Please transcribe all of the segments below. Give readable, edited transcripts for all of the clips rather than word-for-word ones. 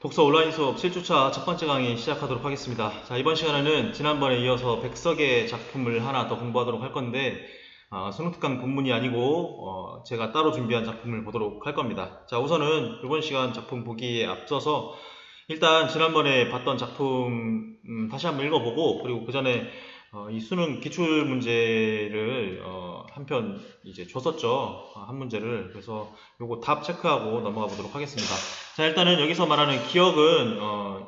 독서 온라인 수업 7주차 첫 번째 강의 시작하도록 하겠습니다. 자, 이번 시간에는 지난번에 이어서 백석의 작품을 하나 더 공부하도록 할 건데, 수능특강 본문이 아니고, 제가 따로 준비한 작품을 보도록 할 겁니다. 자, 우선은 이번 시간 작품 보기에 앞서서 일단 지난번에 봤던 작품 다시 한번 읽어보고, 그리고 그 전에 이 수능 기출 문제를 한 편 이제 줬었죠. 한 문제를. 그래서 요거 답 체크하고 넘어가 보도록 하겠습니다. 자, 일단은 여기서 말하는 기억은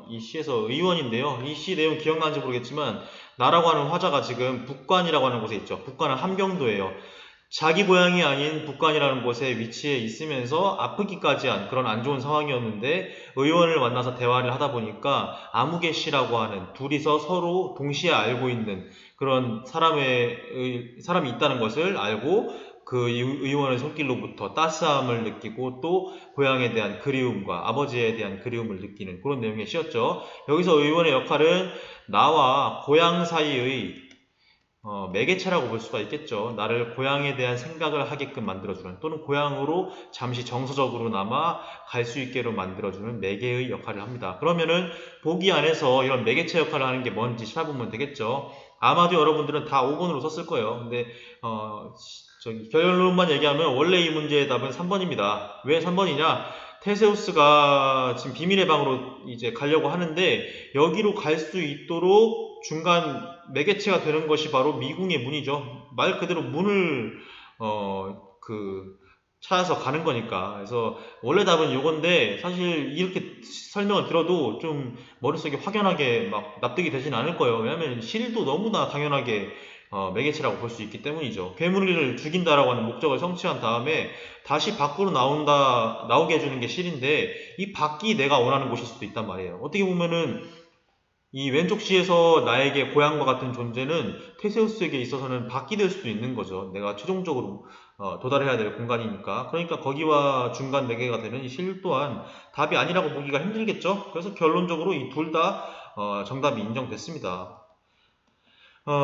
이 시에서 의원인데요. 이 시 내용 기억나는지 모르겠지만 나라고 하는 화자가 지금 북관이라고 하는 곳에 있죠. 북관은 함경도예요. 자기 고향이 아닌 북한이라는 곳에 위치해 있으면서 아프기까지 한 그런 안 좋은 상황이었는데 의원을 만나서 대화를 하다 보니까 아무개 씨라고 하는 둘이서 서로 동시에 알고 있는 그런 사람이 있다는 것을 알고 그 의원의 손길로부터 따스함을 느끼고 또 고향에 대한 그리움과 아버지에 대한 그리움을 느끼는 그런 내용의 시였죠. 여기서 의원의 역할은 나와 고향 사이의 매개체라고 볼 수가 있겠죠. 나를 고향에 대한 생각을 하게끔 만들어주는 또는 고향으로 잠시 정서적으로나마 갈 수 있게로 만들어주는 매개의 역할을 합니다. 그러면은 보기 안에서 이런 매개체 역할을 하는 게 뭔지 찾아보면 되겠죠. 아마도 여러분들은 다 5번으로 썼을 거예요. 근데 결론만 얘기하면 원래 이 문제의 답은 3번입니다. 왜 3번이냐? 테세우스가 지금 비밀의 방으로 이제 가려고 하는데 여기로 갈 수 있도록 중간 매개체가 되는 것이 바로 미궁의 문이죠. 말 그대로 문을 찾아서 가는 거니까. 그래서 원래 답은 이건데 사실 이렇게 설명을 들어도 좀 머릿속에 확연하게 막 납득이 되진 않을 거예요. 왜냐하면 실도 너무나 당연하게 매개체라고 볼 수 있기 때문이죠. 괴물을 죽인다라고 하는 목적을 성취한 다음에 다시 밖으로 나오게 해주는 게 실인데 이 밖이 내가 원하는 곳일 수도 있단 말이에요. 어떻게 보면은 이 왼쪽 시에서 나에게 고향과 같은 존재는 테세우스에게 있어서는 밖이 될 수도 있는 거죠. 내가 최종적으로 도달해야 될 공간이니까. 그러니까 거기와 중간 매개가 되는 이 실 또한 답이 아니라고 보기가 힘들겠죠. 그래서 결론적으로 이 둘 다 정답이 인정됐습니다.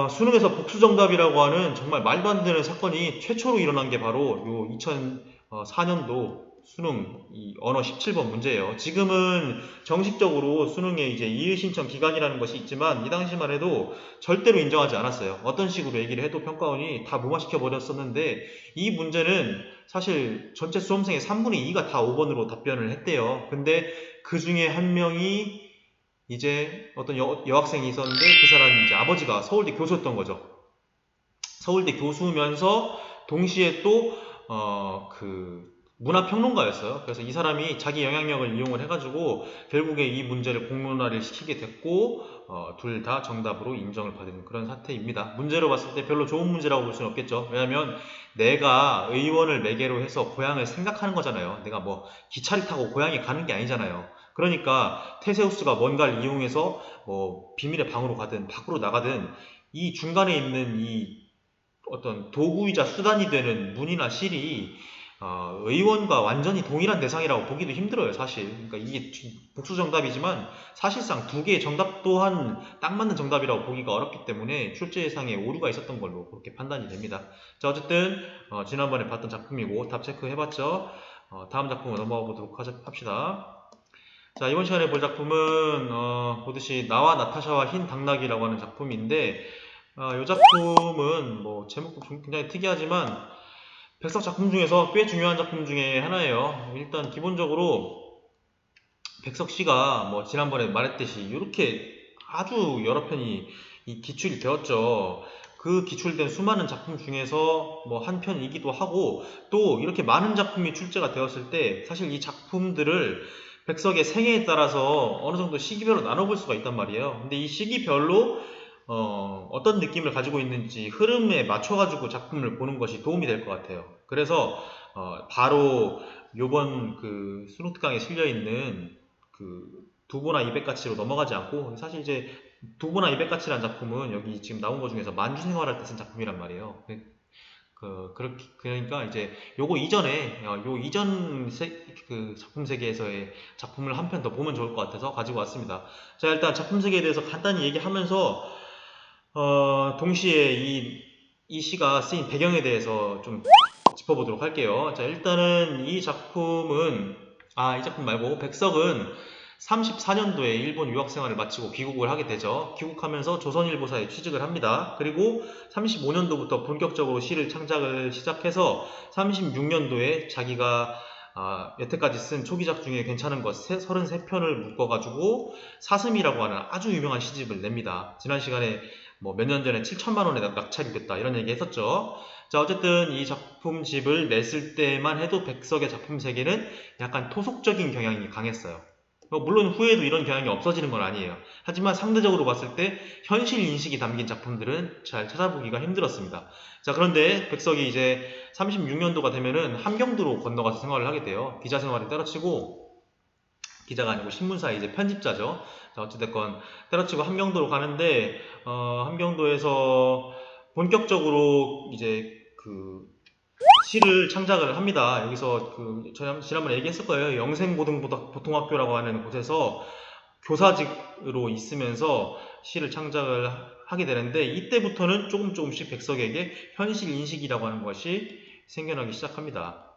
수능에서 복수정답이라고 하는 정말 말도 안 되는 사건이 최초로 일어난 게 바로 요 2004년도 수능 이 언어 17번 문제예요. 지금은 정식적으로 수능에 이제 이의 신청 기간이라는 것이 있지만 이 당시만 해도 절대로 인정하지 않았어요. 어떤 식으로 얘기를 해도 평가원이 다 무마시켜 버렸었는데 이 문제는 사실 전체 수험생의 3분의 2가 다 5번으로 답변을 했대요. 근데 그 중에 한 명이 이제 어떤 여학생이 있었는데 그 사람이 이제 아버지가 서울대 교수였던 거죠. 서울대 교수면서 동시에 또 문화평론가였어요. 그래서 이 사람이 자기 영향력을 이용을 해가지고 결국에 이 문제를 공론화를 시키게 됐고 둘 다 정답으로 인정을 받은 그런 사태입니다. 문제로 봤을 때 별로 좋은 문제라고 볼 수는 없겠죠. 왜냐하면 내가 의원을 매개로 해서 고향을 생각하는 거잖아요. 내가 뭐 기차를 타고 고향에 가는 게 아니잖아요. 그러니까 테세우스가 뭔가를 이용해서 뭐 비밀의 방으로 가든 밖으로 나가든 이 중간에 있는 이 어떤 도구이자 수단이 되는 문이나 실이 의원과 완전히 동일한 대상이라고 보기도 힘들어요, 사실. 그러니까 이게 복수 정답이지만 사실상 두 개의 정답 또한 딱 맞는 정답이라고 보기가 어렵기 때문에 출제 예상에 오류가 있었던 걸로 그렇게 판단이 됩니다. 자, 어쨌든 지난번에 봤던 작품이고 답 체크해봤죠. 다음 작품으로 넘어가 보도록 합시다. 자, 이번 시간에 볼 작품은 보듯이 나와 나타샤와 흰 당나귀라고 하는 작품인데 이 작품은 뭐 제목도 굉장히 특이하지만 백석 작품 중에서 꽤 중요한 작품 중에 하나예요. 일단 기본적으로 백석 씨가 뭐 지난번에 말했듯이 이렇게 아주 여러 편이 기출이 되었죠. 그 기출된 수많은 작품 중에서 뭐 한 편이기도 하고 또 이렇게 많은 작품이 출제가 되었을 때 사실 이 작품들을 백석의 생애에 따라서 어느 정도 시기별로 나눠볼 수가 있단 말이에요. 근데 이 시기별로 어떤 느낌을 가지고 있는지 흐름에 맞춰가지고 작품을 보는 것이 도움이 될 것 같아요. 그래서 바로 요번 그 수능특강에 실려있는 그 두보나 이백가치로 넘어가지 않고 사실 이제 두보나 이백가치라는 작품은 여기 지금 나온 것 중에서 만주생활할 때 쓴 작품이란 말이에요. 그러니까 이제 요거 이전에 요 이전 그 작품 세계에서의 작품을 한 편 더 보면 좋을 것 같아서 가지고 왔습니다. 자, 일단 작품 세계에 대해서 간단히 얘기하면서 동시에 이 시가 쓰인 배경에 대해서 좀 짚어보도록 할게요. 자, 일단은 이 작품 말고 백석은 34년도에 일본 유학 생활을 마치고 귀국을 하게 되죠. 귀국하면서 조선일보사에 취직을 합니다. 그리고 35년도부터 본격적으로 시를 창작을 시작해서 36년도에 자기가 여태까지 쓴 초기작 중에 괜찮은 것 33편을 묶어가지고 사슴이라고 하는 아주 유명한 시집을 냅니다. 지난 시간에 뭐 몇 년 전에 7천만 원에 낙찰이 됐다 이런 얘기 했었죠. 자, 어쨌든 이 작품집을 냈을 때만 해도 백석의 작품 세계는 약간 토속적인 경향이 강했어요. 물론 후에도 이런 경향이 없어지는 건 아니에요. 하지만 상대적으로 봤을 때 현실 인식이 담긴 작품들은 잘 찾아보기가 힘들었습니다. 자, 그런데 백석이 이제 36년도가 되면은 함경도로 건너가서 생활을 하게 돼요. 기자 생활을 때려치고, 기자가 아니고 신문사의 이제 편집자죠. 자, 어찌됐건 때려치고 함경도로 가는데, 함경도에서 본격적으로 이제 그 시를 창작을 합니다. 여기서 지난번에 얘기했을 거예요. 영생고등보통학교라고 하는 곳에서 교사직으로 있으면서 시를 창작을 하게 되는데, 이때부터는 조금씩 백석에게 현실 인식이라고 하는 것이 생겨나기 시작합니다.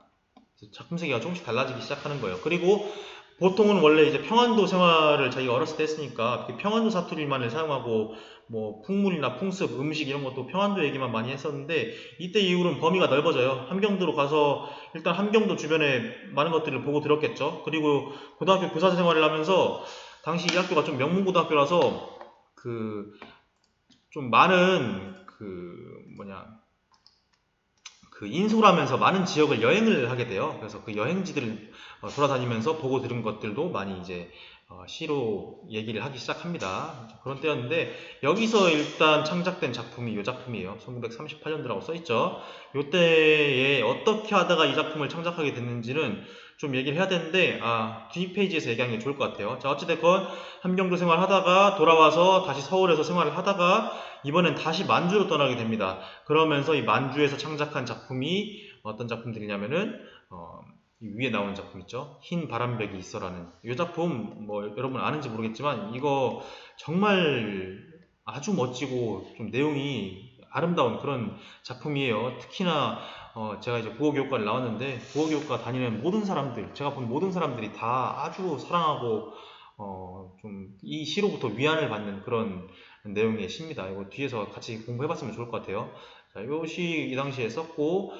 작품 세계가 조금씩 달라지기 시작하는 거예요. 그리고 보통은 원래 이제 평안도 생활을 자기가 어렸을 때 했으니까 평안도 사투리만을 사용하고 뭐 풍물이나 풍습, 음식 이런 것도 평안도 얘기만 많이 했었는데, 이때 이후로는 범위가 넓어져요. 함경도로 가서 일단 함경도 주변에 많은 것들을 보고 들었겠죠. 그리고 고등학교 교사 생활을 하면서, 당시 이 학교가 좀 명문고등학교라서 좀 많은 인솔 하면서 많은 지역을 여행을 하게 돼요. 그래서 그 여행지들을 돌아다니면서 보고 들은 것들도 많이 이제 시로 얘기를 하기 시작합니다. 그런 때였는데, 여기서 일단 창작된 작품이 이 작품이에요. 1938년도라고 써있죠. 이때에 어떻게 하다가 이 작품을 창작하게 됐는지는 좀 얘기를 해야 되는데, 뒷페이지에서 얘기하는 게 좋을 것 같아요. 자, 어찌됐건 함경도 생활하다가 돌아와서 다시 서울에서 생활을 하다가 이번엔 다시 만주로 떠나게 됩니다. 그러면서 이 만주에서 창작한 작품이 어떤 작품들이냐면은 이 위에 나오는 작품 있죠. 흰 바람벽이 있어라는 이 작품, 뭐 여러분 아는지 모르겠지만 이거 정말 아주 멋지고 좀 내용이 아름다운 그런 작품이에요. 특히나 제가 이제 국어교육과를 나왔는데, 국어교육과 다니는 모든 사람들, 제가 본 모든 사람들이 다 아주 사랑하고 좀 이 시로부터 위안을 받는 그런 내용의 시입니다. 이거 뒤에서 같이 공부해봤으면 좋을 것 같아요. 자, 이 시 이 당시에 썼고,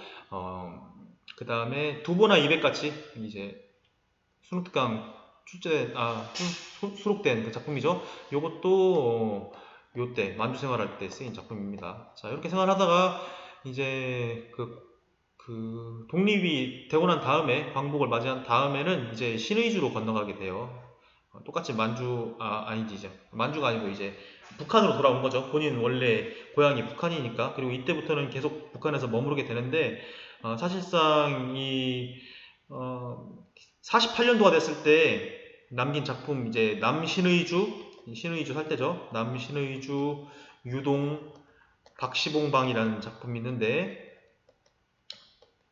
그 다음에 두보나 이백같이 이제 순흑강 수록된 그 작품이죠. 요것도 요때 만주 생활할 때 쓰인 작품입니다. 자, 이렇게 생활하다가 이제 독립이 되고 난 다음에, 광복을 맞이한 다음에는 이제 신의주로 건너가게 돼요. 똑같이 아니지, 이제 만주가 아니고 이제 북한으로 돌아온 거죠. 본인 원래 고향이 북한이니까. 그리고 이때부터는 계속 북한에서 머무르게 되는데, 사실상 48년도가 됐을 때 남긴 작품, 이제 신의주 살 때죠. 남신의주 유동 박시봉방이라는 작품이 있는데,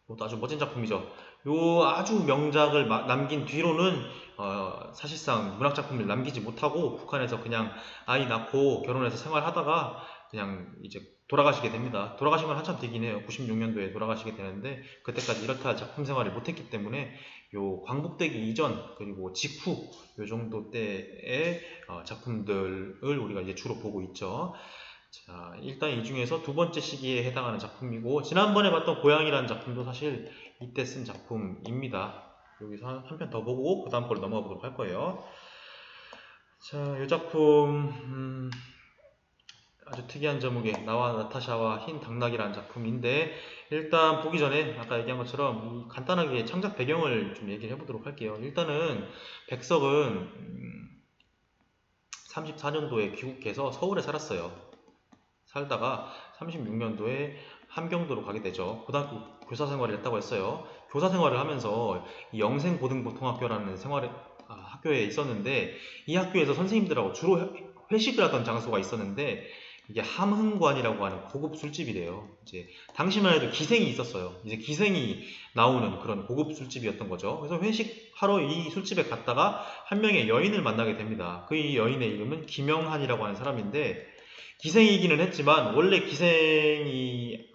이것도 아주 멋진 작품이죠. 요 아주 명작을 남긴 뒤로는 사실상 문학작품을 남기지 못하고 북한에서 그냥 아이 낳고 결혼해서 생활하다가 그냥 이제 돌아가시게 됩니다. 돌아가신 건 한참 되긴 해요. 96년도에 돌아가시게 되는데, 그때까지 이렇게 작품 생활을 못했기 때문에 요 광복되기 이전 그리고 직후 요 정도 때의 작품들을 우리가 이제 주로 보고 있죠. 자, 일단 이 중에서 두 번째 시기에 해당하는 작품이고, 지난번에 봤던 고양이라는 작품도 사실 이때 쓴 작품입니다. 여기서 한 편 더 보고 그 다음 걸 넘어가 보도록 할 거예요. 자, 이 작품 아주 특이한 제목의 나와 나타샤와 흰 당나귀라는 작품인데, 일단 보기 전에 아까 얘기한 것처럼 간단하게 창작 배경을 좀 얘기를 해보도록 할게요. 일단은 백석은 34년도에 귀국해서 서울에 살았어요. 살다가 36년도에 함경도로 가게 되죠. 고등학교 교사 생활을 했다고 했어요. 교사 생활을 하면서 이 영생고등보통학교라는 학교에 있었는데, 이 학교에서 선생님들하고 주로 회식을 하던 장소가 있었는데, 이게 함흥관이라고 하는 고급 술집이래요. 이제 당시만 해도 기생이 있었어요. 이제 기생이 나오는 그런 고급 술집이었던 거죠. 그래서 회식하러 이 술집에 갔다가 한 명의 여인을 만나게 됩니다. 그 여인의 이름은 김영한이라고 하는 사람인데, 기생이기는 했지만 원래 기생이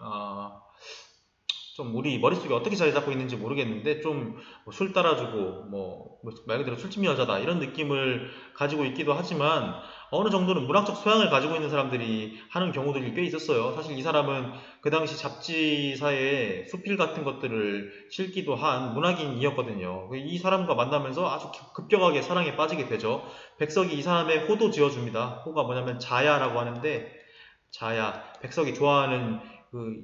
좀 우리 머릿속에 어떻게 자리 잡고 있는지 모르겠는데 좀 술 따라주고 말 그대로 술집 여자다 이런 느낌을 가지고 있기도 하지만 어느 정도는 문학적 소양을 가지고 있는 사람들이 하는 경우들이 꽤 있었어요. 사실 이 사람은 그 당시 잡지사에 수필 같은 것들을 실기도 한 문학인이었거든요. 이 사람과 만나면서 아주 급격하게 사랑에 빠지게 되죠. 백석이 이 사람의 호도 지어줍니다. 호가 뭐냐면 자야라고 하는데, 자야, 백석이 좋아하는 그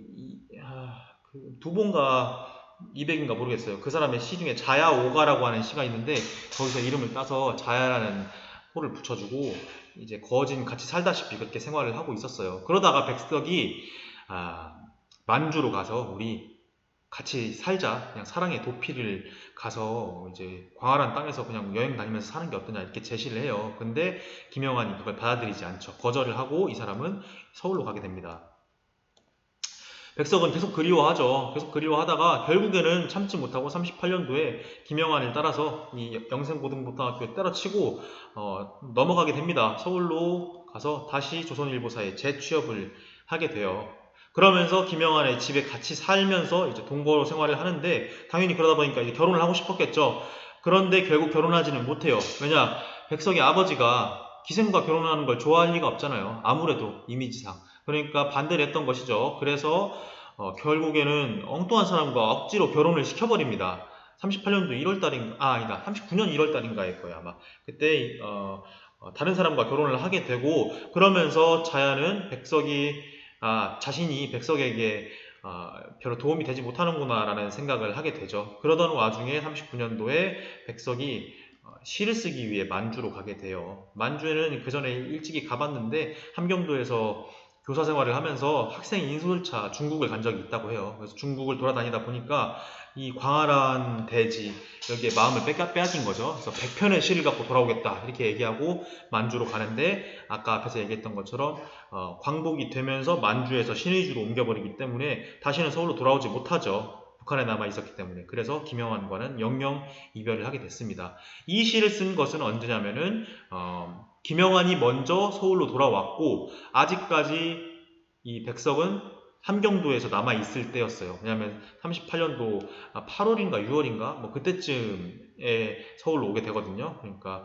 두본가 200인가 모르겠어요. 그 사람의 시 중에 자야오가라고 하는 시가 있는데 거기서 이름을 따서 자야라는 호를 붙여주고 이제 거진 같이 살다시피 그렇게 생활을 하고 있었어요. 그러다가 백석이 만주로 가서 우리 같이 살자, 그냥 사랑의 도피를 가서 이제 광활한 땅에서 그냥 여행 다니면서 사는 게 어떠냐 이렇게 제시를 해요. 근데 김영환이 그걸 받아들이지 않죠. 거절을 하고 이 사람은 서울로 가게 됩니다. 백석은 계속 그리워하죠. 계속 그리워하다가 결국에는 참지 못하고 38년도에 김영환을 따라서 이 영생고등고등학교에 때려치고 넘어가게 됩니다. 서울로 가서 다시 조선일보사에 재취업을 하게 돼요. 그러면서 김영환의 집에 같이 살면서 이제 동거 생활을 하는데 당연히 그러다 보니까 이제 결혼을 하고 싶었겠죠. 그런데 결국 결혼하지는 못해요. 왜냐? 백석의 아버지가 기생과 결혼하는 걸 좋아할 리가 없잖아요. 아무래도 이미지상. 그러니까 반대를 했던 것이죠. 그래서 결국에는 엉뚱한 사람과 억지로 결혼을 시켜버립니다. 38년도 1월달인가, 아니다, 39년 1월달인가일 거예요, 아마. 그때 다른 사람과 결혼을 하게 되고 그러면서 자야는 자신이 백석에게 별로 도움이 되지 못하는구나라는 생각을 하게 되죠. 그러던 와중에 39년도에 백석이 시를 쓰기 위해 만주로 가게 돼요. 만주에는 그 전에 일찍이 가봤는데 함경도에서 교사 생활을 하면서 학생 인솔차 중국을 간 적이 있다고 해요. 그래서 중국을 돌아다니다 보니까 이 광활한 대지 여기에 마음을 빼앗긴 거죠. 그래서 100편의 시를 갖고 돌아오겠다 이렇게 얘기하고 만주로 가는데 아까 앞에서 얘기했던 것처럼 광복이 되면서 만주에서 신의주로 옮겨버리기 때문에 다시는 서울로 돌아오지 못하죠. 북한에 남아 있었기 때문에. 그래서 김영환과는 영영 이별을 하게 됐습니다. 이 시를 쓴 것은 언제냐면은 김영환이 먼저 서울로 돌아왔고 아직까지 이 백석은 함경도에서 남아 있을 때였어요. 왜냐하면 38년도 8월인가 6월인가 뭐 그때쯤에 서울로 오게 되거든요. 그러니까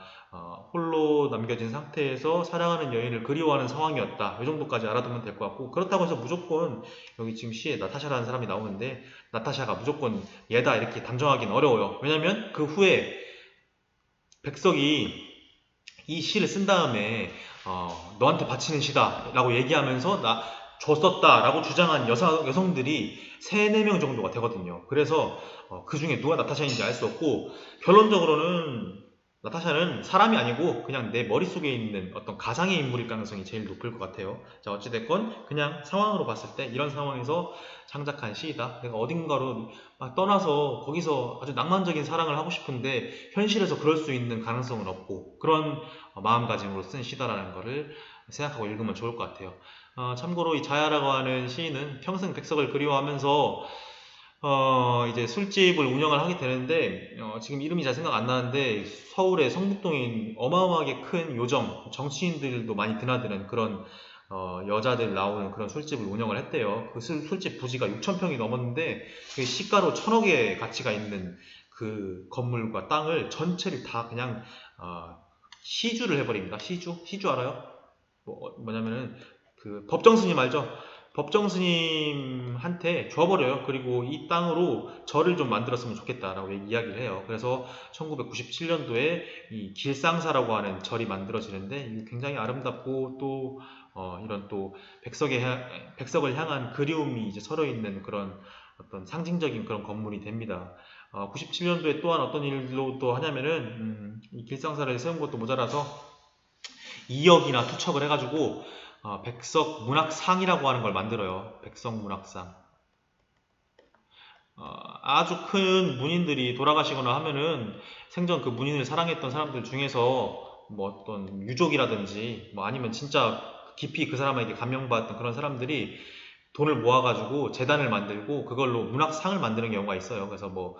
홀로 남겨진 상태에서 사랑하는 여인을 그리워하는 상황이었다. 이 정도까지 알아두면 될 것 같고 그렇다고 해서 무조건 여기 지금 시에 나타샤라는 사람이 나오는데 나타샤가 무조건 얘다 이렇게 단정하기는 어려워요. 왜냐하면 그 후에 백석이 이 시를 쓴 다음에 너한테 바치는 시다 라고 얘기하면서 줬었다 라고 주장한 여성들이 3, 4명 정도가 되거든요. 그래서 그 중에 누가 나타샤인지 알 수 없고 결론적으로는 나타샤는 사람이 아니고 그냥 내 머릿속에 있는 어떤 가상의 인물일 가능성이 제일 높을 것 같아요. 자, 어찌됐건 그냥 상황으로 봤을 때 이런 상황에서 창작한 시이다. 내가 어딘가로 떠나서 거기서 아주 낭만적인 사랑을 하고 싶은데 현실에서 그럴 수 있는 가능성은 없고 그런 마음가짐으로 쓴 시다라는 거를 생각하고 읽으면 좋을 것 같아요. 참고로 이 자야라고 하는 시인은 평생 백석을 그리워하면서 이제 술집을 운영을 하게 되는데 지금 이름이 잘 생각 안 나는데 서울의 성북동에 있는 어마어마하게 큰 요정 정치인들도 많이 드나드는 그런 여자들 나오는 그런 술집을 운영을 했대요. 그 술집 부지가 6,000평이 넘었는데 그 시가로 1,000억의 가치가 있는 그 건물과 땅을 전체를 다 그냥 시주를 해버립니다. 시주 알아요? 뭐냐면은 그 법정 스님 알죠? 법정 스님한테 줘버려요. 그리고 이 땅으로 절을 좀 만들었으면 좋겠다라고 이야기를 해요. 그래서 1997년도에 이 길상사라고 하는 절이 만들어지는데 굉장히 아름답고 또 이런 또 백석을 향한 그리움이 이제 서려 있는 그런 어떤 상징적인 그런 건물이 됩니다. 97년도에 또한 어떤 일로 또 하냐면은 이 길상사를 세운 것도 모자라서 2억이나 투척을 해가지고 백석 문학상이라고 하는 걸 만들어요. 백석 문학상. 아주 큰 문인들이 돌아가시거나 하면은 생전 그 문인을 사랑했던 사람들 중에서 뭐 어떤 유족이라든지 뭐 아니면 진짜 깊이 그 사람에게 감명받았던 그런 사람들이 돈을 모아가지고 재단을 만들고 그걸로 문학상을 만드는 경우가 있어요. 그래서 뭐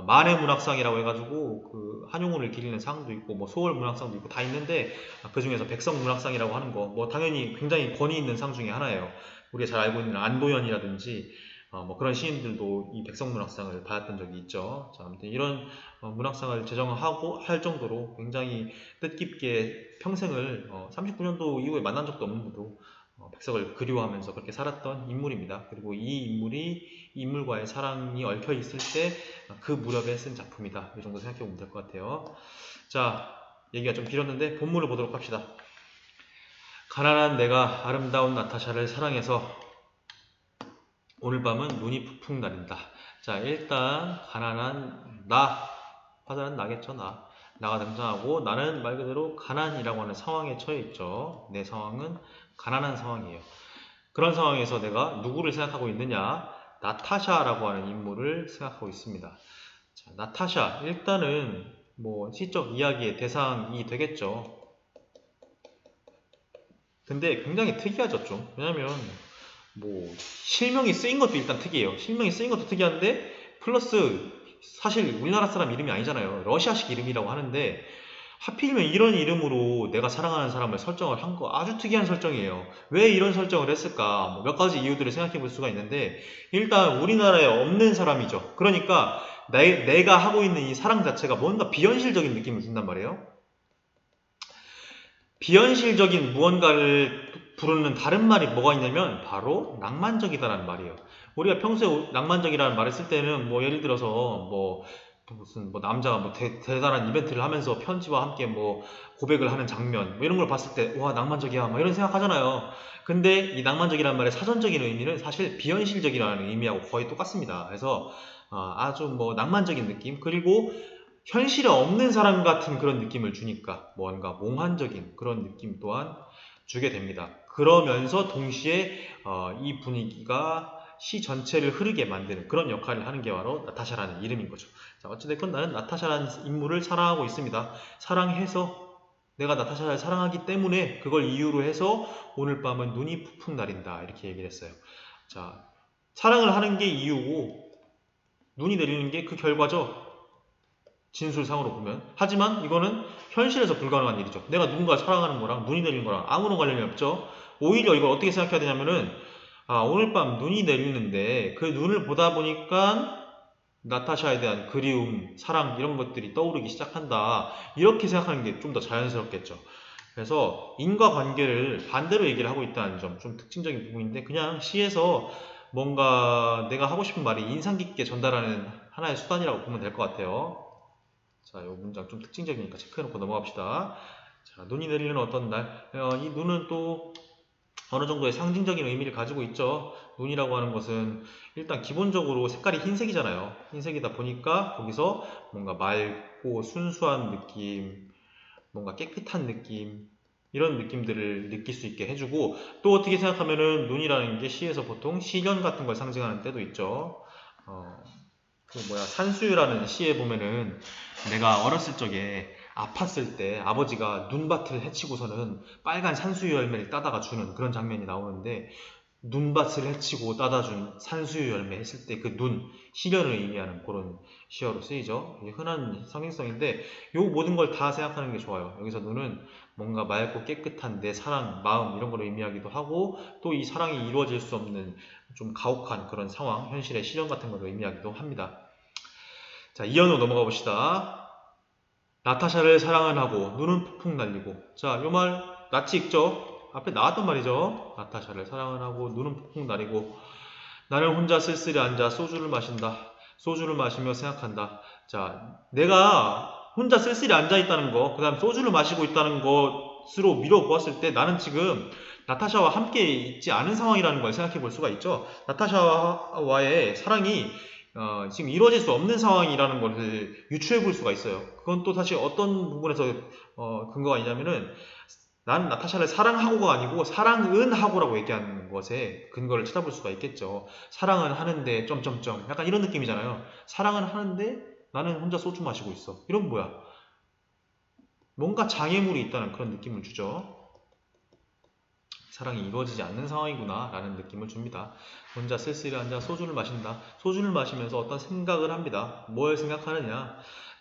만해 문학상이라고 해가지고 그 한용운을 기리는 상도 있고 뭐 소월 문학상도 있고 다 있는데 그 중에서 백석 문학상이라고 하는 거 뭐 당연히 굉장히 권위 있는 상 중에 하나예요. 우리가 잘 알고 있는 안도연이라든지 뭐 그런 시인들도 이 백성문학상을 받았던 적이 있죠. 자, 아무튼 이런 문학상을 제정하고 할 정도로 굉장히 뜻깊게 평생을 39년도 이후에 만난 적도 없는 분도 백석을 그리워하면서 그렇게 살았던 인물입니다. 그리고 이 인물과의 사랑이 얽혀 있을 때 그 무렵에 쓴 작품이다. 이 정도 생각해 보면 될 것 같아요. 자, 얘기가 좀 길었는데 본문을 보도록 합시다. 가난한 내가 아름다운 나타샤를 사랑해서 오늘 밤은 눈이 푹푹 내린다. 자, 일단 가난한 나, 화자는 나겠죠. 나가 등장하고 나는 말 그대로 가난이라고 하는 상황에 처해 있죠. 내 상황은 가난한 상황이에요. 그런 상황에서 내가 누구를 생각하고 있느냐? 나타샤라고 하는 인물을 생각하고 있습니다. 자, 나타샤 일단은 뭐 시적 이야기의 대상이 되겠죠. 근데 굉장히 특이하죠 좀. 왜냐면 뭐 실명이 쓰인 것도 일단 특이해요. 실명이 쓰인 것도 특이한데 플러스 사실 우리나라 사람 이름이 아니잖아요. 러시아식 이름이라고 하는데 하필이면 이런 이름으로 내가 사랑하는 사람을 설정을 한 거 아주 특이한 설정이에요. 왜 이런 설정을 했을까? 뭐 몇 가지 이유들을 생각해 볼 수가 있는데 일단 우리나라에 없는 사람이죠. 그러니까 내가 하고 있는 이 사랑 자체가 뭔가 비현실적인 느낌을 준단 말이에요. 비현실적인 무언가를 부르는 다른 말이 뭐가 있냐면 바로 낭만적이다라는 말이에요. 우리가 평소에 낭만적이라는 말을 쓸 때는 뭐 예를 들어서 뭐 무슨 뭐 남자가 뭐 대단한 이벤트를 하면서 편지와 함께 뭐 고백을 하는 장면 뭐 이런 걸 봤을 때 와 낭만적이야 뭐 이런 생각하잖아요. 근데 이 낭만적이라는 말의 사전적인 의미는 사실 비현실적이라는 의미하고 거의 똑같습니다. 그래서 아주 뭐 낭만적인 느낌 그리고 현실에 없는 사람 같은 그런 느낌을 주니까 뭔가 몽환적인 그런 느낌 또한 주게 됩니다. 그러면서 동시에 이 분위기가 시 전체를 흐르게 만드는 그런 역할을 하는 게 바로 나타샤라는 이름인 거죠. 자, 어찌됐건 나는 나타샤라는 인물을 사랑하고 있습니다. 사랑해서 내가 나타샤를 사랑하기 때문에 그걸 이유로 해서 오늘 밤은 눈이 푹푹 내린다 이렇게 얘기를 했어요. 자, 사랑을 하는 게 이유고 눈이 내리는 게 그 결과죠. 진술상으로 보면. 하지만 이거는 현실에서 불가능한 일이죠. 내가 누군가를 사랑하는 거랑 눈이 내리는 거랑 아무런 관련이 없죠. 오히려 이걸 어떻게 생각해야 되냐면은 오늘 밤 눈이 내리는데 그 눈을 보다 보니까 나타샤에 대한 그리움, 사랑 이런 것들이 떠오르기 시작한다. 이렇게 생각하는 게 좀 더 자연스럽겠죠. 그래서 인과관계를 반대로 얘기를 하고 있다는 점 좀 특징적인 부분인데 그냥 시에서 뭔가 내가 하고 싶은 말이 인상 깊게 전달하는 하나의 수단이라고 보면 될 것 같아요. 자, 이 문장 좀 특징적이니까 체크해놓고 넘어갑시다. 자, 눈이 내리는 어떤 날. 이 눈은 또 어느 정도의 상징적인 의미를 가지고 있죠. 눈이라고 하는 것은 일단 기본적으로 색깔이 흰색이잖아요. 흰색이다 보니까 거기서 뭔가 맑고 순수한 느낌, 뭔가 깨끗한 느낌, 이런 느낌들을 느낄 수 있게 해주고 또 어떻게 생각하면은 눈이라는 게 시에서 보통 시련 같은 걸 상징하는 때도 있죠. 산수유라는 시에 보면은 내가 어렸을 적에 아팠을 때 아버지가 눈밭을 헤치고서는 빨간 산수유 열매를 따다가 주는 그런 장면이 나오는데 눈밭을 헤치고 따다 준 산수유 열매 했을 때 그 눈, 시련을 의미하는 그런 시어로 쓰이죠. 흔한 상징성인데 요 모든 걸 다 생각하는 게 좋아요. 여기서 눈은 뭔가 맑고 깨끗한 내 사랑, 마음 이런 걸 의미하기도 하고 또 이 사랑이 이루어질 수 없는 좀 가혹한 그런 상황, 현실의 시련 같은 걸 의미하기도 합니다. 자, 이연으로 넘어가 봅시다. 나타샤를 사랑은 하고 눈은 푹푹 날리고. 자, 요 말 낯이 익죠? 앞에 나왔던 말이죠. 나타샤를 사랑은 하고 눈은 푹푹 날리고 나는 혼자 쓸쓸히 앉아 소주를 마신다. 소주를 마시며 생각한다. 자, 내가 혼자 쓸쓸히 앉아 있다는 거, 그 다음 소주를 마시고 있다는 것으로 미뤄 보았을 때 나는 지금 나타샤와 함께 있지 않은 상황이라는 걸 생각해 볼 수가 있죠. 나타샤와의 사랑이 지금 이루어질 수 없는 상황이라는 것을 유추해 볼 수가 있어요. 그건 또 사실 어떤 부분에서 근거가 있냐면은 난 나타샤를 사랑하고가 아니고 사랑은 하고라고 얘기하는 것에 근거를 찾아볼 수가 있겠죠. 사랑은 하는데 점점점 약간 이런 느낌이잖아요. 사랑은 하는데 나는 혼자 소주 마시고 있어. 이런 뭐야? 뭔가 장애물이 있다는 그런 느낌을 주죠. 사랑이 이루어지지 않는 상황이구나 라는 느낌을 줍니다. 혼자 쓸쓸히 앉아 소주를 마신다. 소주를 마시면서 어떤 생각을 합니다. 뭘 생각하느냐?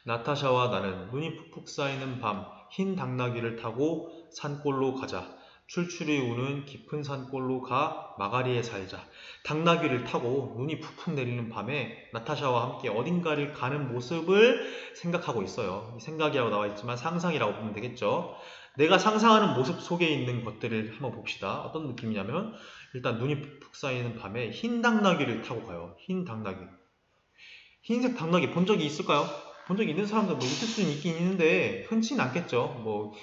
나타샤와 나는 눈이 푹푹 쌓이는 밤 흰 당나귀를 타고 산골로 가자. 출출이 우는 깊은 산골로 가 마가리에 살자. 당나귀를 타고 눈이 푹푹 내리는 밤에 나타샤와 함께 어딘가를 가는 모습을 생각하고 있어요. 생각이라고 나와 있지만 상상이라고 보면 되겠죠. 내가 상상하는 모습 속에 있는 것들을 한번 봅시다. 어떤 느낌이냐면 일단 눈이 푹푹 쌓이는 밤에 흰 당나귀를 타고 가요. 흰 당나귀. 흰색 당나귀 본 적이 있을까요? 본 적이 있는 사람들 뭐 있을 수는 있긴 있는데 흔치는 않겠죠. 뭐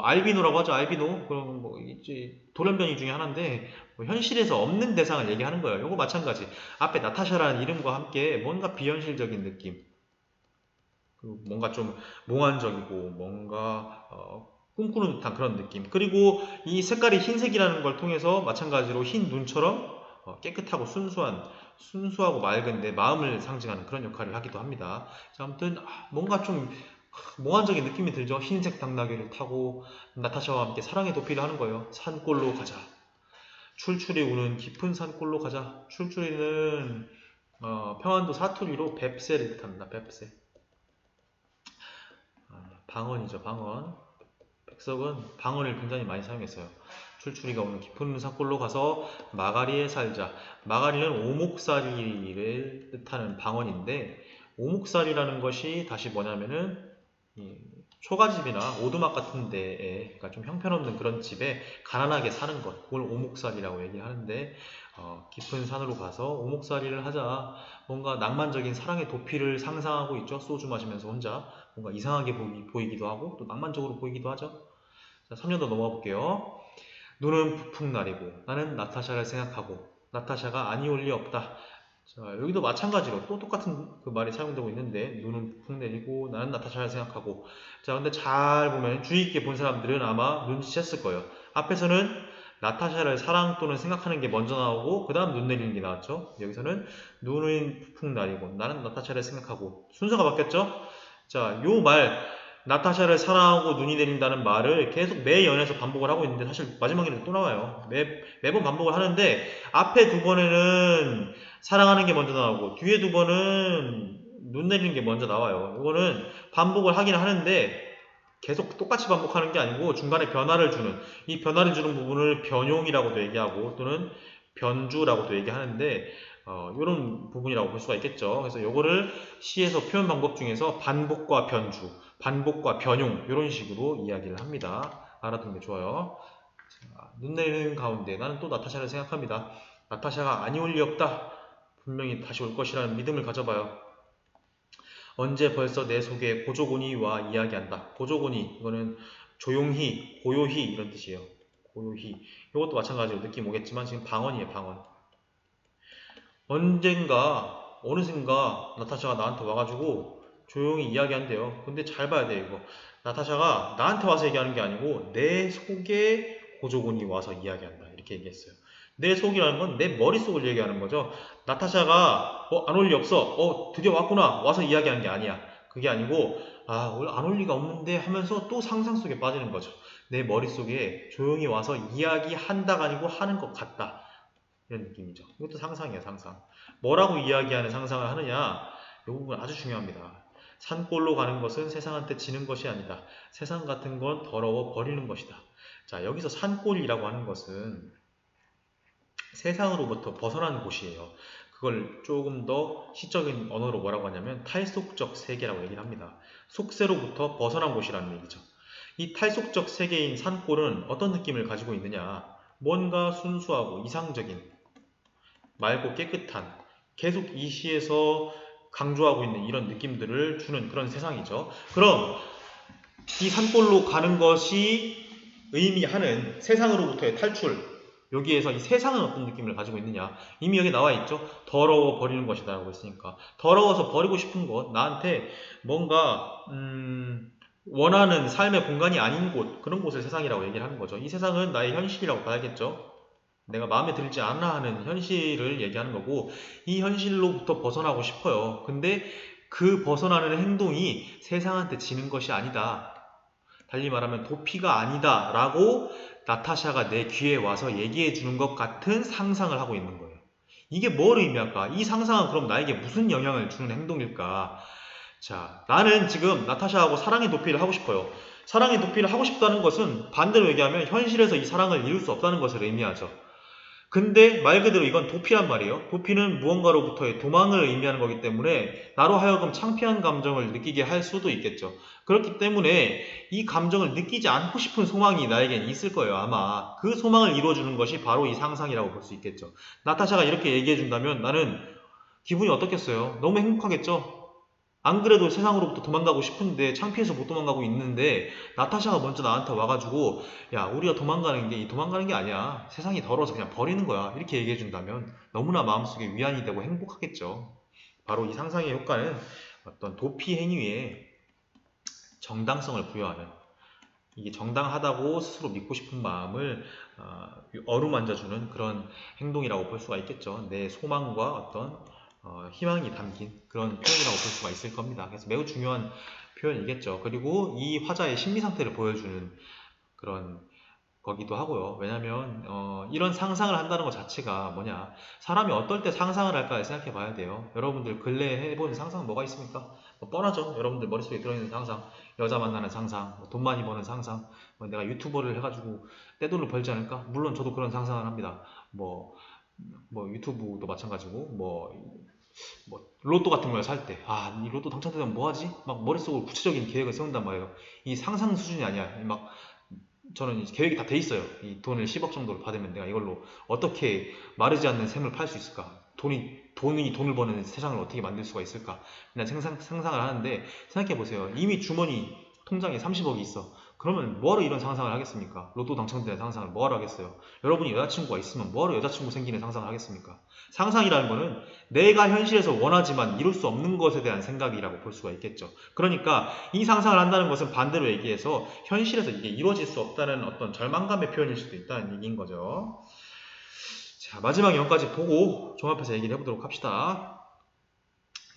알비노라고 하죠. 알비노. 그럼 뭐 이제 돌연변이 중에 하나인데 뭐 현실에서 없는 대상을 얘기하는 거예요. 요거 마찬가지. 앞에 나타샤라는 이름과 함께 뭔가 비현실적인 느낌. 그리고 뭔가 좀 몽환적이고 뭔가 꿈꾸는 듯한 그런 느낌. 그리고 이 색깔이 흰색이라는 걸 통해서 마찬가지로 흰 눈처럼 깨끗하고 순수하고 맑은 내 마음을 상징하는 그런 역할을 하기도 합니다. 자, 아무튼 뭔가 좀 몽환적인 느낌이 들죠. 흰색 당나귀를 타고 나타샤와 함께 사랑의 도피를 하는 거예요. 산골로 가자. 출출이 우는 깊은 산골로 가자. 출출이는 평안도 사투리로 뱁새를 뜻합니다. 뱁새. 방언이죠. 방언. 백석은 방언을 굉장히 많이 사용했어요. 출출이가 오는 깊은 산골로 가서 마가리에 살자. 마가리는 오목살이를 뜻하는 방언인데 오목살이라는 것이 다시 뭐냐면은 초가집이나 오두막 같은 데에 그러니까 좀 형편없는 그런 집에 가난하게 사는 것 그걸 오목살이라고 얘기를 하는데 깊은 산으로 가서 오목살이를 하자. 뭔가 낭만적인 사랑의 도피를 상상하고 있죠. 소주 마시면서 혼자 뭔가 이상하게 보이기도 하고 또 낭만적으로 보이기도 하죠. 자, 3년 더 넘어가 볼게요. 눈은 푹푹 나리고 나는 나타샤를 생각하고 나타샤가 아니 올 리 없다. 자, 여기도 마찬가지로 또 똑같은 그 말이 사용되고 있는데 눈은 푹 내리고 나는 나타샤를 생각하고 자 근데 잘 보면 주의 깊게 본 사람들은 아마 눈치챘을 거예요. 앞에서는 나타샤를 사랑 또는 생각하는 게 먼저 나오고 그 다음 눈 내리는 게 나왔죠. 여기서는 눈은 푹푹 나리고 나는 나타샤를 생각하고 순서가 바뀌었죠. 자, 요 말 나타샤를 사랑하고 눈이 내린다는 말을 계속 매 연에서 반복을 하고 있는데 사실 마지막에는 또 나와요. 매번 반복을 하는데 앞에 두 번에는 사랑하는 게 먼저 나오고 뒤에 두 번은 눈 내리는 게 먼저 나와요. 이거는 반복을 하긴 하는데 계속 똑같이 반복하는 게 아니고 중간에 변화를 주는 이 변화를 주는 부분을 변용이라고도 얘기하고 또는 변주라고도 얘기하는데 이런 부분이라고 볼 수가 있겠죠. 그래서 이거를 시에서 표현 방법 중에서 반복과 변주, 반복과 변용 이런 식으로 이야기를 합니다. 알아두는 게 좋아요. 자, 눈 내리는 가운데 나는 또 나타샤를 생각합니다. 나타샤가 아니 올 리 없다. 분명히 다시 올 것이라는 믿음을 가져봐요. 언제 벌써 내 속에 고조고니와 이야기한다. 고조고니 이거는 조용히, 고요히 이런 뜻이에요. 고요히. 이것도 마찬가지로 느낌 오겠지만 지금 방언이에요. 방언. 언젠가 어느샌가 나타샤가 나한테 와가지고 조용히 이야기한대요. 근데 잘 봐야 돼요. 이거 나타샤가 나한테 와서 얘기하는 게 아니고 내 속에 고조고니 와서 이야기한다. 이렇게 얘기했어요. 내 속이라는 건 내 머릿속을 얘기하는 거죠. 나타샤가 안 올 리 없어. 드디어 왔구나. 와서 이야기하는 게 아니야. 그게 아니고 오늘 안 올 리가 없는데 하면서 또 상상 속에 빠지는 거죠. 내 머릿속에 조용히 와서 이야기한다가 아니고 하는 것 같다. 이런 느낌이죠. 이것도 상상이에요. 상상. 뭐라고 이야기하는 상상을 하느냐. 이 부분 아주 중요합니다. 산골로 가는 것은 세상한테 지는 것이 아니다. 세상 같은 건 더러워 버리는 것이다. 자, 여기서 산골이라고 하는 것은 세상으로부터 벗어난 곳이에요. 그걸 조금 더 시적인 언어로 뭐라고 하냐면 탈속적 세계라고 얘기를 합니다. 속세로부터 벗어난 곳이라는 얘기죠. 이 탈속적 세계인 산골은 어떤 느낌을 가지고 있느냐. 뭔가 순수하고 이상적인, 맑고 깨끗한, 계속 이 시에서 강조하고 있는 이런 느낌들을 주는 그런 세상이죠. 그럼 이 산골로 가는 것이 의미하는 세상으로부터의 탈출, 여기에서 이 세상은 어떤 느낌을 가지고 있느냐. 이미 여기 나와 있죠. 더러워 버리는 것이다 라고 했으니까 더러워서 버리고 싶은 것, 나한테 뭔가 원하는 삶의 공간이 아닌 곳, 그런 곳을 세상이라고 얘기를 하는 거죠. 이 세상은 나의 현실이라고 봐야겠죠. 내가 마음에 들지 않아 하는 현실을 얘기하는 거고 이 현실로부터 벗어나고 싶어요. 근데 그 벗어나는 행동이 세상한테 지는 것이 아니다. 달리 말하면 도피가 아니다 라고 나타샤가 내 귀에 와서 얘기해 주는 것 같은 상상을 하고 있는 거예요. 이게 뭘 의미할까? 이 상상은 그럼 나에게 무슨 영향을 주는 행동일까? 자, 나는 지금 나타샤하고 사랑의 도피를 하고 싶어요. 사랑의 도피를 하고 싶다는 것은 반대로 얘기하면 현실에서 이 사랑을 이룰 수 없다는 것을 의미하죠. 근데 말 그대로 이건 도피란 말이에요. 도피는 무언가로부터의 도망을 의미하는 거기 때문에 나로 하여금 창피한 감정을 느끼게 할 수도 있겠죠. 그렇기 때문에 이 감정을 느끼지 않고 싶은 소망이 나에겐 있을 거예요. 아마 그 소망을 이루어주는 것이 바로 이 상상이라고 볼 수 있겠죠. 나타샤가 이렇게 얘기해준다면 나는 기분이 어떻겠어요? 너무 행복하겠죠? 안 그래도 세상으로부터 도망가고 싶은데 창피해서 못 도망가고 있는데 나타샤가 먼저 나한테 와가지고 야 우리가 도망가는 게 도망가는 게 아니야. 세상이 더러워서 그냥 버리는 거야. 이렇게 얘기해 준다면 너무나 마음속에 위안이 되고 행복하겠죠. 바로 이 상상의 효과는 어떤 도피 행위에 정당성을 부여하는, 이게 정당하다고 스스로 믿고 싶은 마음을 어루만져주는 그런 행동이라고 볼 수가 있겠죠. 내 소망과 어떤 희망이 담긴 그런 표현이라고 볼 수가 있을 겁니다. 그래서 매우 중요한 표현이겠죠. 그리고 이 화자의 심리 상태를 보여주는 그런 거기도 하고요. 왜냐면 이런 상상을 한다는 것 자체가 뭐냐, 사람이 어떨 때 상상을 할까 생각해 봐야 돼요. 여러분들 근래에 해본 상상 뭐가 있습니까? 뭐 뻔하죠. 여러분들 머릿속에 들어있는 상상, 여자 만나는 상상, 돈 많이 버는 상상, 내가 유튜버를 해가지고 떼돈을 벌지 않을까? 물론 저도 그런 상상을 합니다. 뭐 유튜브도 마찬가지고 로또 같은 걸 살 때, 이 로또 당첨되면 뭐 하지? 막 머릿속으로 구체적인 계획을 세운단 말이에요. 이 상상 수준이 아니야. 막 저는 이제 계획이 다 돼 있어요. 이 돈을 10억 정도를 받으면 내가 이걸로 어떻게 마르지 않는 샘을 팔 수 있을까? 돈을 버는 세상을 어떻게 만들 수가 있을까? 그냥 상상을 하는데, 생각해 보세요. 이미 주머니 통장에 30억이 있어. 그러면 뭐하러 이런 상상을 하겠습니까? 로또 당첨되는 상상을 뭐하러 하겠어요? 여러분이 여자친구가 있으면 뭐하러 여자친구 생기는 상상을 하겠습니까? 상상이라는 거는 내가 현실에서 원하지만 이룰 수 없는 것에 대한 생각이라고 볼 수가 있겠죠. 그러니까 이 상상을 한다는 것은 반대로 얘기해서 현실에서 이게 이루어질 수 없다는 어떤 절망감의 표현일 수도 있다는 얘기인 거죠. 자, 마지막 영까지 보고 종합해서 얘기를 해보도록 합시다.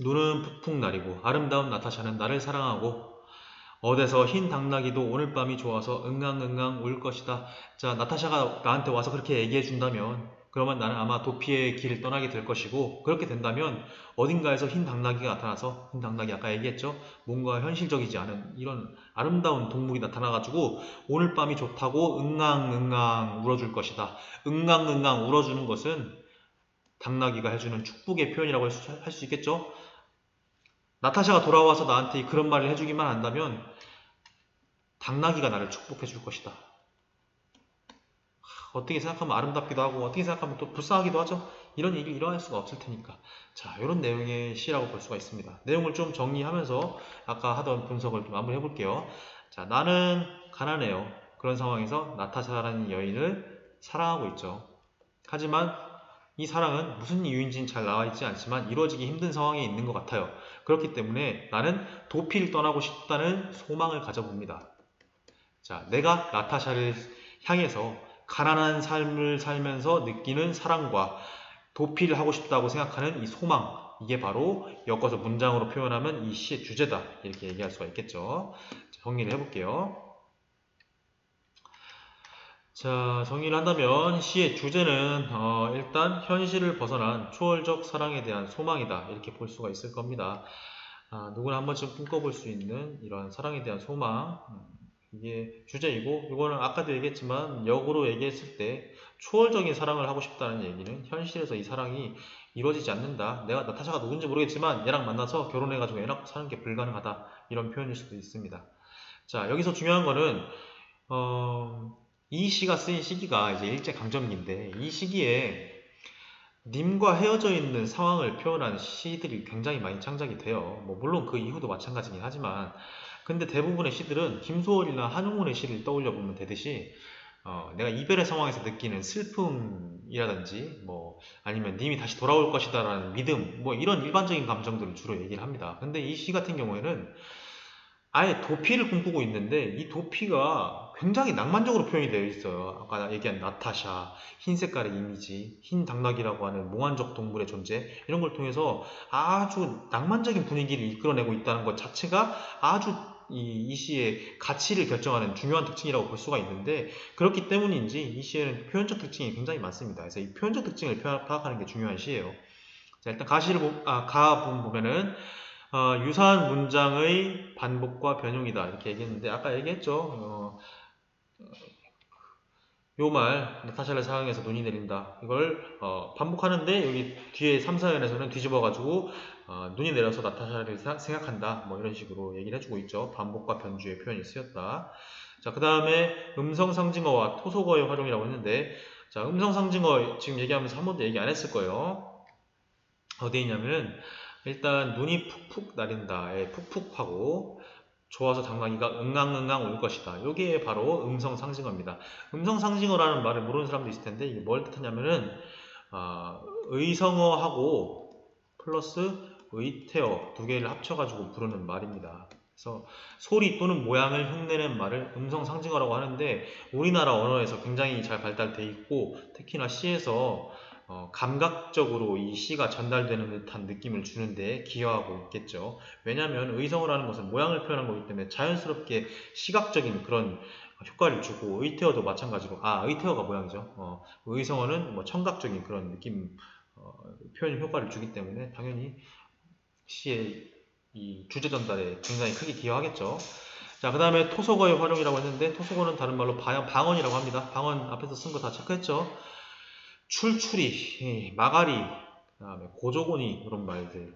눈은 푹푹 나리고 아름다운 나타샤는 나를 사랑하고 어디서 흰 당나귀도 오늘 밤이 좋아서 응앙응앙 울 것이다. 자, 나타샤가 나한테 와서 그렇게 얘기해 준다면 그러면 나는 아마 도피의 길을 떠나게 될 것이고, 그렇게 된다면 어딘가에서 흰 당나귀가 나타나서, 흰 당나귀 아까 얘기했죠? 뭔가 현실적이지 않은 이런 아름다운 동물이 나타나가지고 오늘 밤이 좋다고 응앙응앙 울어줄 것이다. 응앙응앙 울어주는 것은 당나귀가 해주는 축복의 표현이라고 할 수 있겠죠? 나타샤가 돌아와서 나한테 그런 말을 해주기만 한다면 당나귀가 나를 축복해 줄 것이다. 어떻게 생각하면 아름답기도 하고 어떻게 생각하면 또 불쌍하기도 하죠. 이런 일이 일어날 수가 없을 테니까. 자, 이런 내용의 시라고 볼 수가 있습니다. 내용을 좀 정리하면서 아까 하던 분석을 좀 마무리 해볼게요. 자, 나는 가난해요. 그런 상황에서 나타샤라는 여인을 사랑하고 있죠. 하지만 이 사랑은 무슨 이유인지는 잘 나와 있지 않지만 이루어지기 힘든 상황에 있는 것 같아요. 그렇기 때문에 나는 도피를 떠나고 싶다는 소망을 가져봅니다. 자, 내가 나타샤를 향해서 가난한 삶을 살면서 느끼는 사랑과 도피를 하고 싶다고 생각하는 이 소망, 이게 바로 엮어서 문장으로 표현하면 이 시의 주제다, 이렇게 얘기할 수가 있겠죠. 자, 정리를 해볼게요. 자, 정리를 한다면 시의 주제는 일단 현실을 벗어난 초월적 사랑에 대한 소망이다, 이렇게 볼 수가 있을 겁니다. 누구나 한 번쯤 꿈꿔볼 수 있는 이런 사랑에 대한 소망, 이게 주제이고, 이거는 아까도 얘기했지만 역으로 얘기했을 때 초월적인 사랑을 하고 싶다는 얘기는 현실에서 이 사랑이 이루어지지 않는다. 내가 나타샤가 누군지 모르겠지만 얘랑 만나서 결혼해가지고 애 낳고 사는 게 불가능하다, 이런 표현일 수도 있습니다. 자, 여기서 중요한 거는 이 시가 쓰인 시기가 이제 일제강점기인데, 이 시기에 님과 헤어져 있는 상황을 표현한 시들이 굉장히 많이 창작이 돼요. 물론 그 이후도 마찬가지긴 하지만, 근데 대부분의 시들은 김소월이나 한용운의 시를 떠올려 보면 되듯이 내가 이별의 상황에서 느끼는 슬픔이라든지 아니면 님이 다시 돌아올 것이다라는 믿음, 이런 일반적인 감정들을 주로 얘기를 합니다. 근데 이 시 같은 경우에는 아예 도피를 꿈꾸고 있는데 이 도피가 굉장히 낭만적으로 표현이 되어 있어요. 아까 얘기한 나타샤, 흰 색깔의 이미지, 흰 당나귀라고 하는 몽환적 동물의 존재, 이런 걸 통해서 아주 낭만적인 분위기를 이끌어내고 있다는 것 자체가 아주 이 시의 가치를 결정하는 중요한 특징이라고 볼 수가 있는데, 그렇기 때문인지 이 시에는 표현적 특징이 굉장히 많습니다. 그래서 이 표현적 특징을 파악하는 게 중요한 시예요. 자, 일단 가부분 보면은 유사한 문장의 반복과 변형이다 이렇게 얘기했는데 아까 얘기했죠. 요 말 나타샤를 사랑해서 눈이 내린다 이걸 반복하는데 여기 뒤에 3, 4연에서는 뒤집어가지고 눈이 내려서 나타샤를 생각한다 뭐 이런 식으로 얘기를 해주고 있죠. 반복과 변주의 표현이 쓰였다. 자, 그 다음에 음성상징어와 토속어의 활용이라고 했는데 자, 음성상징어 지금 얘기하면서 한 번도 얘기 안 했을 거예요. 어디에 있냐면은 일단 눈이 푹푹 내린다에 푹푹 하고 좋아서 당나귀가 응앙응앙 울 것이다. 이게 바로 음성상징어입니다. 음성상징어라는 말을 모르는 사람도 있을 텐데 이게 뭘 뜻하냐면은 의성어하고 플러스 의태어 두 개를 합쳐가지고 부르는 말입니다. 그래서 소리 또는 모양을 흉내낸 말을 음성상징어라고 하는데 우리나라 언어에서 굉장히 잘 발달돼 있고 특히나 시에서 감각적으로 이 시가 전달되는 듯한 느낌을 주는데 기여하고 있겠죠. 왜냐하면 의성어라는 것은 모양을 표현한 거기 때문에 자연스럽게 시각적인 그런 효과를 주고 의태어도 마찬가지로 의태어가 모양이죠. 의성어는 뭐 청각적인 그런 느낌 표현 효과를 주기 때문에 당연히 시의 이 주제 전달에 굉장히 크게 기여하겠죠. 자, 그 다음에 토속어의 활용이라고 했는데 토속어는 다른 말로 방언이라고 합니다. 방언 앞에서 쓴 거 다 체크했죠. 출출이, 마가리, 그다음에 고조고니 이런 말들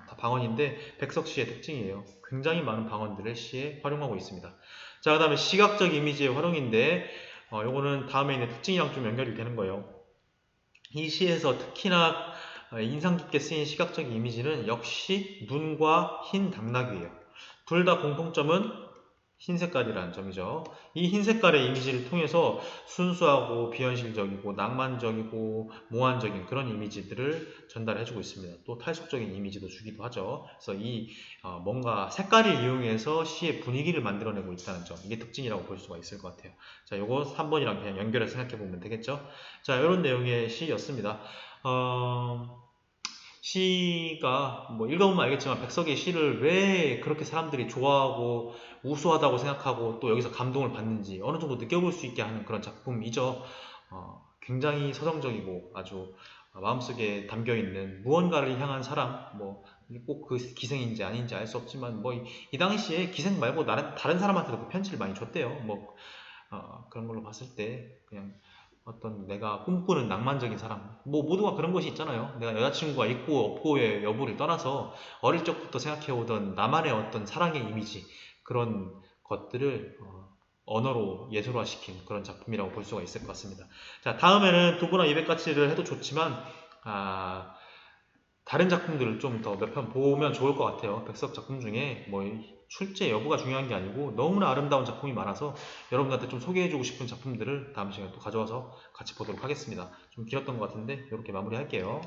다 방언인데 백석시의 특징이에요. 굉장히 많은 방언들을 시에 활용하고 있습니다. 자, 그 다음에 시각적 이미지의 활용인데 요거는 다음에 있는 특징이랑 좀 연결이 되는 거예요. 이 시에서 특히나 인상 깊게 쓰인 시각적 이미지는 역시 눈과 흰 당나귀예요. 둘 다 공통점은 흰 색깔이라는 점이죠. 이 흰 색깔의 이미지를 통해서 순수하고 비현실적이고 낭만적이고 몽환적인 그런 이미지들을 전달해주고 있습니다. 또 탈속적인 이미지도 주기도 하죠. 그래서 이 뭔가 색깔을 이용해서 시의 분위기를 만들어내고 있다는 점, 이게 특징이라고 볼 수가 있을 것 같아요. 자, 요거 3번이랑 그냥 연결해서 생각해 보면 되겠죠. 자, 이런 내용의 시였습니다. 시가 뭐 읽어보면 알겠지만 백석의 시를 왜 그렇게 사람들이 좋아하고 우수하다고 생각하고 또 여기서 감동을 받는지 어느 정도 느껴볼 수 있게 하는 그런 작품이죠. 굉장히 서정적이고 아주 마음속에 담겨있는 무언가를 향한 사람, 뭐 꼭 그 기생인지 아닌지 알 수 없지만 뭐 이 당시에 기생 말고 다른 사람한테도 그 편지를 많이 줬대요. 뭐 그런 걸로 봤을 때 그냥 어떤 내가 꿈꾸는 낭만적인 사람, 뭐 모두가 그런 것이 있잖아요. 내가 여자친구가 있고 없고의 여부를 떠나서 어릴 적부터 생각해오던 나만의 어떤 사랑의 이미지, 그런 것들을 언어로 예술화시킨 그런 작품이라고 볼 수가 있을 것 같습니다. 자, 다음에는 두부나 이백가치를 해도 좋지만 다른 작품들을 좀 더 몇 편 보면 좋을 것 같아요. 백석 작품 중에 뭐 출제 여부가 중요한 게 아니고 너무나 아름다운 작품이 많아서 여러분들한테 좀 소개해주고 싶은 작품들을 다음 시간에 또 가져와서 같이 보도록 하겠습니다. 좀 길었던 것 같은데 이렇게 마무리할게요.